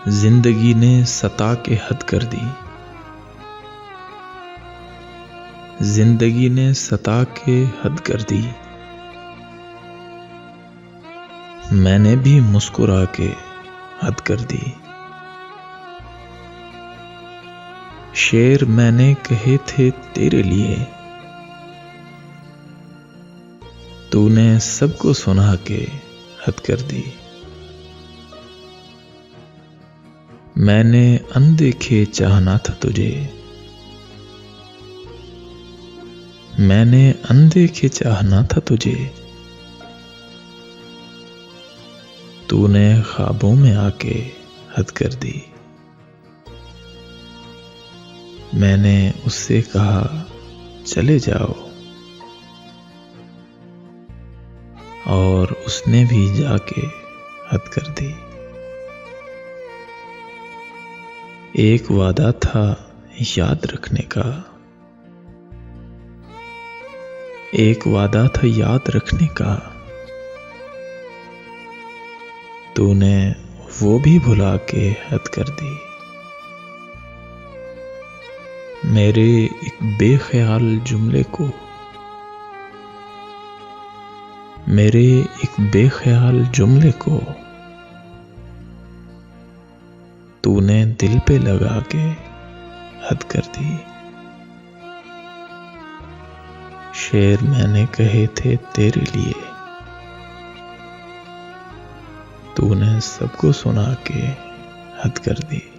जिंदगी ने सता के हद कर दी, जिंदगी ने सता के हद कर दी। मैंने भी मुस्कुरा के हद कर दी। शेर मैंने कहे थे तेरे लिए, तूने सबको सुना के हद कर दी। मैंने अनदेखे चाहना था तुझे, मैंने अनदेखे चाहना था तुझे, तूने ख्वाबों में आके हद कर दी। मैंने उससे कहा चले जाओ, और उसने भी जाके हद कर दी। एक वादा था याद रखने का, एक वादा था याद रखने का, तूने वो भी भुला के हद कर दी। मेरे एक बेख्याल जुमले को, मेरे एक बेख्याल जुमले को, तूने दिल पे लगा के हद कर दी। शेर मैंने कहे थे तेरे लिए, तूने सबको सुना के हद कर दी।